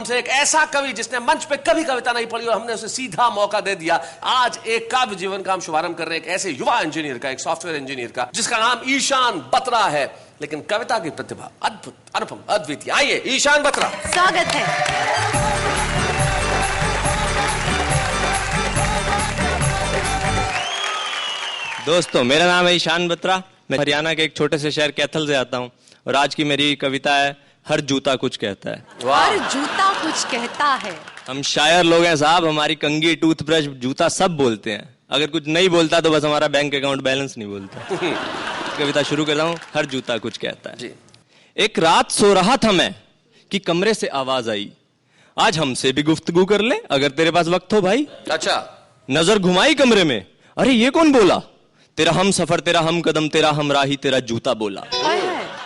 से एक ऐसा कवि जिसने मंच पे कभी कविता नहीं पढ़ी और हमने उसे सीधा मौका दे दिया। आज एक काव्य जीवन का हम शुभारंभ कर रहे हैं एक ऐसे युवा इंजीनियर का, एक सॉफ्टवेयर इंजीनियर का, जिसका नाम ईशान बत्रा है, लेकिन कविता की प्रतिभा अद्भुत, अनुपम, अद्वितीय। आइए ईशान बत्रा, स्वागत है। दोस्तों, मेरा नाम है ईशान बत्रा। मैं हरियाणा के एक छोटे से शहर कैथल से आता हूँ और आज की मेरी कविता है हर जूता कुछ कहता है। हर जूता कुछ कहता है। हम शायर लोग हैं साहब, हमारी कंघी, टूथब्रश, जूता सब बोलते हैं। अगर कुछ नहीं बोलता तो बस हमारा बैंक अकाउंट बैलेंस नहीं बोलता। कविता शुरू करता हूँ। हर जूता कुछ कहता है। एक रात सो रहा था मैं कि कमरे से आवाज आई, आज हमसे भी गुफ्तगू कर ले अगर तेरे पास वक्त हो भाई। अच्छा। नजर घुमाई कमरे में, अरे ये कौन बोला? तेरा हम सफर, तेरा हम कदम, तेरा हमराही, तेरा जूता बोला।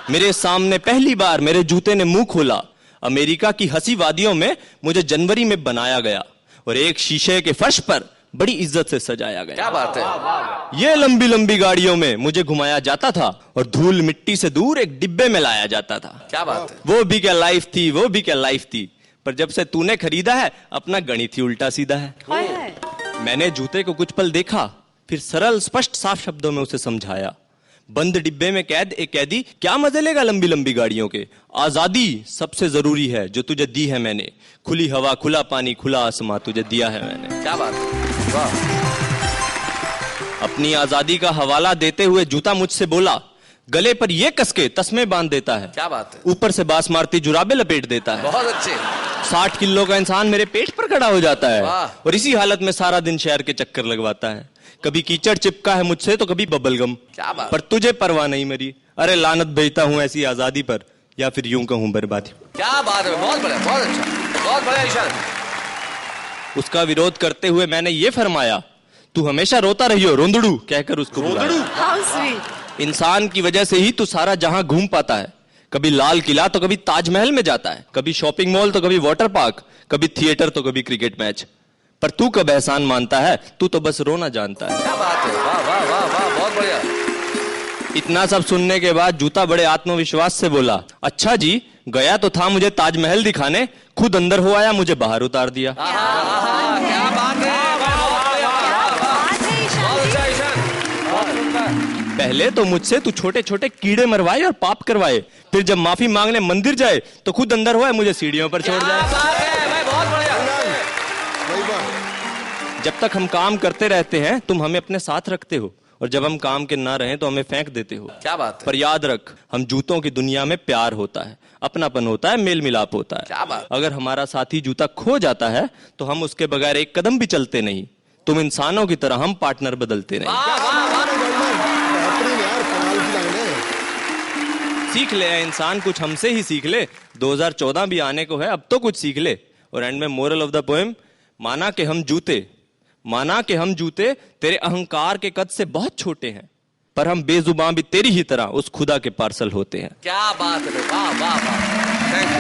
मेरे सामने पहली बार मेरे जूते ने मुंह खोला। अमेरिका की हंसी वादियों में मुझे जनवरी में बनाया गया और एक शीशे के फर्श पर बड़ी इज्जत से सजाया गया। क्या बात है। ये लंबी लंबी गाड़ियों में मुझे घुमाया जाता था और धूल मिट्टी से दूर एक डिब्बे में लाया जाता था। क्या बात है। वो भी क्या लाइफ थी, वो भी क्या लाइफ थी। पर जब से तूने खरीदा है अपना गणित ही उल्टा सीधा है। मैंने जूते को कुछ पल देखा, फिर सरल स्पष्ट साफ शब्दों में उसे समझाया। बंद डिब्बे में कैद एक कैदी क्या मजे लेगा लंबी लंबी गाड़ियों के। आजादी सबसे जरूरी है जो तुझे दी है मैंने। खुली हवा, खुला पानी, खुला आसमां तुझे दिया है मैंने। क्या बात है। वाह। अपनी आजादी का हवाला देते हुए जूता मुझसे बोला, गले पर ये कसके तस्मे बांध देता है। क्या बात है। ऊपर से बास मारती जुराबे लपेट देता है। बहुत अच्छे। 60 किलो का इंसान मेरे पेट पर खड़ा हो जाता है और इसी हालत में सारा दिन शहर के चक्कर लगवाता है। कभी कीचड़ चिपका है मुझसे तो कभी बबलगम। क्या बात। पर तुझे परवाह नहीं मेरी। अरे लानत भेजता हूं ऐसी आजादी पर, या फिर यूं कहूं बर्बादी। क्या बात है। बहुत बढ़िया, बहुत अच्छा, बहुत बढ़िया ईशान। उसका विरोध करते हुए मैंने ये फरमाया, तू हमेशा रोता रहियो रोंदड़ू कहकर उसको बुलाया। इंसान की वजह से ही तू सारा जहां घूम पाता है। कभी लाल किला तो कभी ताजमहल में जाता है, कभी शॉपिंग मॉल तो कभी वाटर पार्क, कभी थिएटर तो कभी क्रिकेट मैच। पर तू कब एहसान मानता है, तू तो बस रोना जानता है। क्या बात है। वाह वाह वाह वाह, बहुत बढ़िया। इतना सब सुनने के बाद जूता बड़े आत्मविश्वास से बोला, अच्छा जी, गया तो था मुझे ताजमहल दिखाने, खुद अंदर हो आया मुझे बाहर उतार दिया। क्या बात है। पहले तो मुझसे तू छोटे छोटे कीड़े मरवाए और पाप करवाए, फिर जब माफी मांगने मंदिर जाए तो खुद अंदर हुआ मुझे सीढ़ियों पर छोड़ जाए। जब तक हम काम करते रहते हैं तुम हमें अपने साथ रखते हो और जब हम काम के ना रहें तो हमें फेंक देते हो। क्या बात है। पर याद रख, हम जूतों की दुनिया में प्यार होता है, अपनापन होता है, मेल मिलाप होता है। क्या बात। अगर हमारा साथी जूता खो जाता है तो हम उसके बगैर एक कदम भी चलते नहीं। तुम इंसानों की तरह, हम पार्टनर बदलते नहीं। सीख ले इंसान, कुछ हमसे ही सीख ले। 2014 भी आने को है, अब तो कुछ सीख ले। और एंड में मोरल ऑफ द पोएम, माना कि हम जूते तेरे अहंकार के कद से बहुत छोटे हैं, पर हम बेजुबान भी तेरी ही तरह उस खुदा के पार्सल होते हैं। क्या बात है। वाह वाह वाह, थैंक यू।